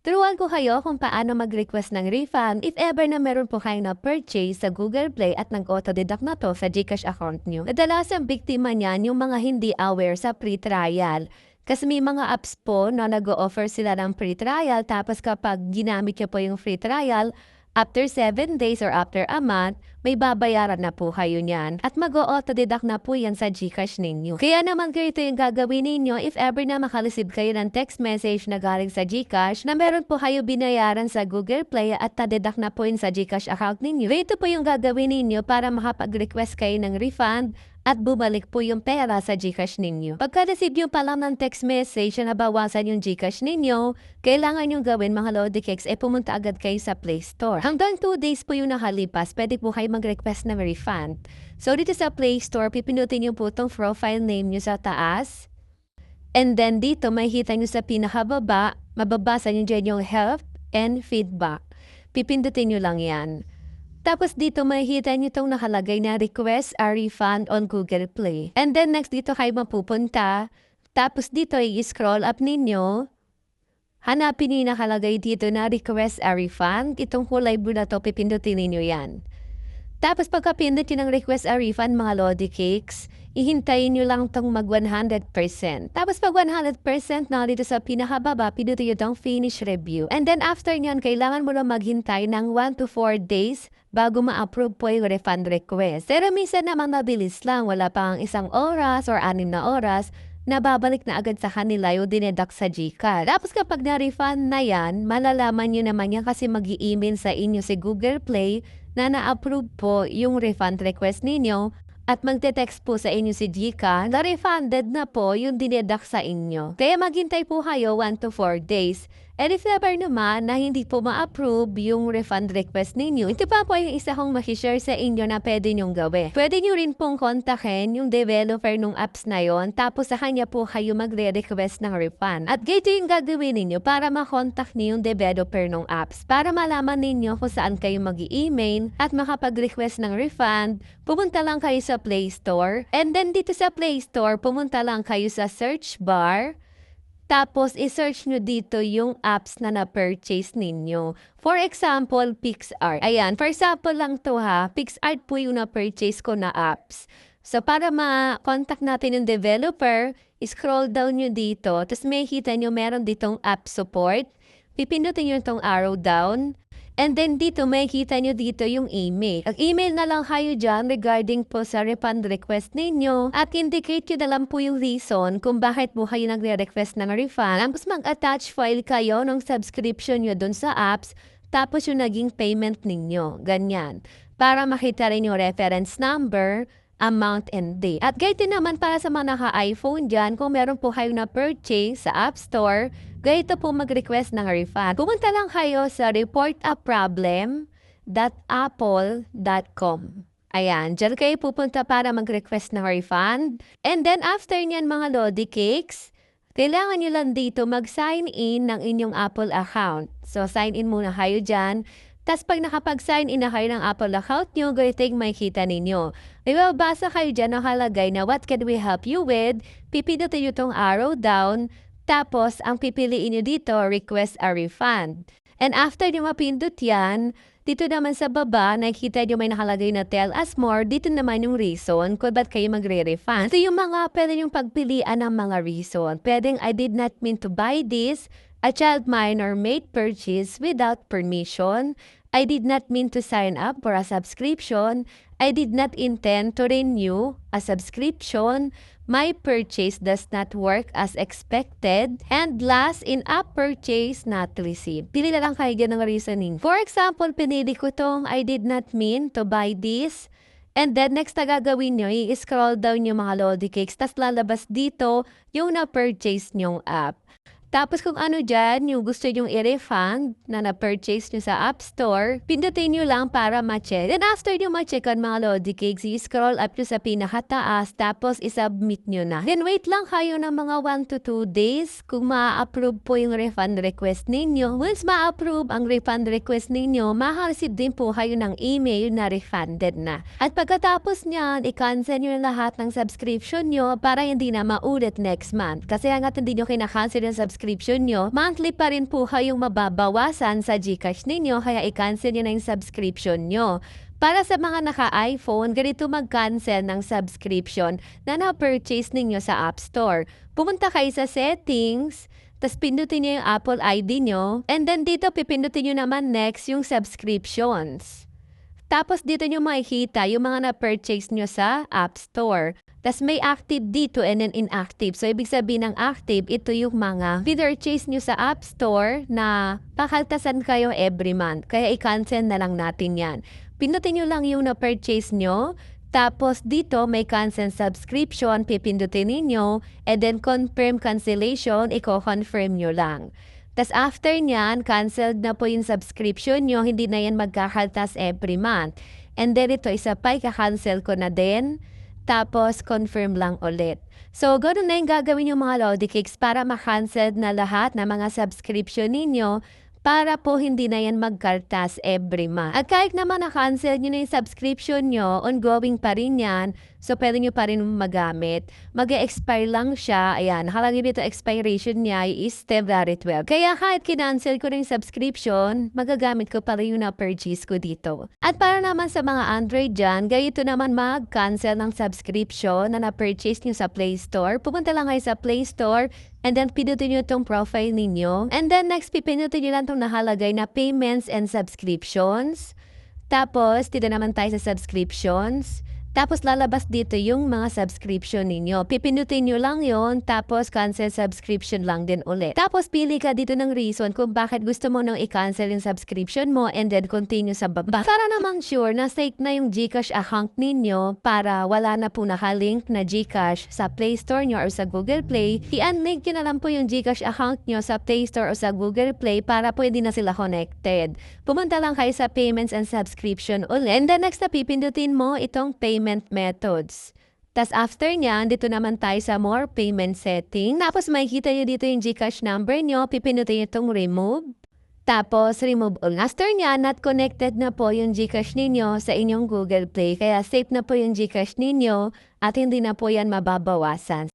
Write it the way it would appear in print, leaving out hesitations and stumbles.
Turuan ko kayo kung paano mag-request ng refund if ever na meron po kayong na-purchase sa Google Play at nag-auto-deduct na to sa GCash account nyo. Kadalasang biktima niyan yung mga hindi aware sa free trial. Kasi may mga apps po na nag-o-offer sila ng free trial tapos kapag ginamit nyo po yung free trial, after 7 days or after a month, may babayaran na po kayo niyan at mag-auto-deduct na po yan sa GCash ninyo. Kaya naman ganito yung gagawin ninyo if ever na makareceive kayo ng text message na galing sa GCash na meron po kayo binayaran sa Google Play at na-deduct na po yun sa GCash account ninyo. Ganito po yung gagawin ninyo para makapag-request kayo ng refund at bumalik po yung pera sa GCash ninyo. Pagka-receive nyo pa lang ng text message na nabawasan yung GCash ninyo, kailangan nyo gawin mga Lodi Cakes pumunta agad kayo sa Play Store. Hanggang 2 days po yung nakalipas, pwede po kayo mag-request ng refund. So dito sa Play Store, pipindutin nyo po itong profile name nyo sa taas. And then dito, makikita nyo sa pinakababa, mababasa nyo dyan yung help and feedback. Pipindutin nyo lang yan. Tapos dito makikita nyo itong nakalagay na request a refund on Google Play. And then next dito kayo mapupunta. Tapos dito i-scroll up ninyo. Hanapin nyo yung nakalagay dito na request a refund. Itong kulay blue na to, pipindutin ninyo yan. Tapos pagka-pindot nyo ng request a refund mga Lodi Cakes, ihintayin nyo lang itong mag 100%. Tapos pag 100% na dito sa pinakababa, pindutin nyo itong finish review. And then after nyan, kailangan mo lang maghintay ng 1 to 4 days bago ma-approve po yung refund request. Pero minsan naman mabilis lang, wala pang 1 oras or 6 na oras, nababalik na agad sa kanila yung dineduct sa GCash. Tapos kapag na-refund na yan, malalaman nyo naman yan kasi mag-i-email sa inyo si Google Play na na-approve po yung refund request ninyo at magte-text po sa inyo si GCash na refunded na po yung dineduct sa inyo. Kaya maghintay po kayo 1 to 4 days. And if ever naman na hindi po ma-approve yung refund request ninyo, ito pa po yung isa kong makishare sa inyo na pwede nyong gawin. Pwede nyo rin pong kontakin yung developer ng apps na yon, tapos sa kanya po kayo magre-request ng refund. At ganito yung gagawin ninyo para makontak niyo yung developer ng apps. Para malaman ninyo kung saan kayo mag-i-email at makapag-request ng refund, pumunta lang kayo sa Play Store. And then dito sa Play Store, pumunta lang kayo sa search bar. Tapos, i-search nyo dito yung apps na na-purchase ninyo. For example, PixArt. Ayan, for example lang to ha. PixArt po yung na-purchase ko na apps. So, para ma-contact natin yung developer, scroll down nyo dito. Tapos, makikita nyo meron ditong app support. Pipindutin nyo itong arrow down. And then dito, makikita nyo dito yung email. Ag-email na lang kayo dyan regarding po sa refund request ninyo at indicate nyo na lang po yung reason kung bakit po kayo nagre-request ng refund. Tapos mag-attach file kayo ng subscription nyo dun sa apps tapos yung naging payment ninyo. Ganyan. Para makita rin yung reference number, amount and date. At ganito naman para sa mga naka-iPhone dyan, kung meron po kayo na purchase sa App Store, ganito po mag-request ng refund. Pumunta lang kayo sa reportaproblem.apple.com. Ayan, dyan kayo pupunta para mag-request ng refund. And then after nyan mga Lodi Cakes, kailangan nyo lang dito mag-sign in ng inyong Apple account. So sign in muna kayo dyan. Tapos pag nakapag-sign in na kayo ng Apple account nyo, ganito yung makikita ninyo. May babasa kayo dyan nakalagay na what can we help you with? Pipindutin nyo itong arrow down. Tapos ang pipiliin nyo dito, request a refund. And after nyo mapindot yan, dito naman sa baba, nakikita nyo may nakalagay na tell us more. Dito naman yung reason kung ba't kayo magre-refund. Ito yung mga pwede yung pagpilian ng mga reason. Pwedeng I did not mean to buy this. A child minor made purchase without permission. I did not mean to sign up for a subscription. I did not intend to renew a subscription. My purchase does not work as expected. And last, in-app purchase not received. Pili na lang kayo dyan ng reasoning. For example, pinili ko tong I did not mean to buy this. And then, next na gagawin nyo, i-scroll down yung mga Lodi Cakes. Tapos lalabas dito yung na-purchase nyong app. Tapos kung ano dyan, yung gusto nyong i-refund na na-purchase nyo sa App Store, pindutin nyo lang para ma-check. Then after nyo ma-checkan mga Lodi Cakes, i-scroll up nyo sa pinakataas, tapos i-submit nyo na. Then wait lang kayo ng mga 1 to 2 days kung ma-approve po yung refund request ninyo. Once ma-approve ang refund request ninyo, ma-receive din po kayo ng email na refunded na. At pagkatapos nyan, i-cancel nyo lahat ng subscription nyo para hindi na maulit next month. Kasi hanggat hindi nyo kinakancel yung subscription subscription nyo, monthly pa rin po kayong mababawasan sa GCash ninyo, kaya i-cancel nyo na yung subscription nyo. Para sa mga naka-iPhone, ganito mag-cancel ng subscription na na-purchase ninyo sa App Store. Pumunta kayo sa settings, tas pindutin nyo yung Apple ID nyo, and then dito pipindutin nyo naman next yung subscriptions. Tapos dito nyo makikita yung mga na-purchase nyo sa App Store. Tas may active dito and then inactive. So, ibig sabihin ng active, ito yung mga purchase nyo sa App Store na pakaltasan kayo every month. Kaya i-cancel na lang natin yan. Pindutin nyo lang yung na-purchase nyo. Tapos dito may cancel subscription, pipindutin ninyo. And then confirm cancellation, i-confirm nyo lang. Tas after nyan, canceled na po yung subscription nyo, hindi na yan magkakaltas every month. And then ito, isa pa, ika-cancel ko na din. Tapos, confirm lang ulit. So, ganoon na yung gagawin yung mga Lodi Cakes para ma-cancel na lahat ng mga subscription ninyo para po hindi na yan magkaltas every month. At kahit naman na-cancel nyo na yung subscription nyo, ongoing pa rin yan. So, pwede nyo pa rin magamit. Mag-e-expire lang siya. Ayan, nakalagay dito expiration niya is February 12. Kaya kahit kinancel ko na yung subscription, magagamit ko pa rin yung na-purchase ko dito. At para naman sa mga Android dyan, ganito naman mag-cancel ng subscription na na-purchase nyo sa Play Store. Pupunta lang kayo sa Play Store and then pindutin nyo itong profile ninyo. And then next, pipindutin nyo lang itong nakalagay na payments and subscriptions. Tapos, dito naman tayo sa subscriptions. Tapos lalabas dito yung mga subscription ninyo. Pipindutin nyo lang yon, tapos cancel subscription lang din ulit. Tapos pili ka dito ng reason kung bakit gusto mo nang i-cancel yung subscription mo and then continue sa baba. Para namang sure na safe na yung GCash account ninyo para wala na po nakalink na GCash sa Play Store nyo or sa Google Play, i-unlink nyo na lang po yung GCash account nyo sa Play Store o sa Google Play para pwede na sila connected. Pumunta lang kayo sa payments and subscription ulit. And then next na pipindutin mo itong payment methods. Tas after nyan, dito naman tayo sa more payment setting. Tapos makikita nyo dito yung GCash number nyo, pipindutin nyo itong remove. Tapos remove all. After nyan, not connected na po yung GCash ninyo sa inyong Google Play. Kaya safe na po yung GCash ninyo at hindi na po yan mababawasan.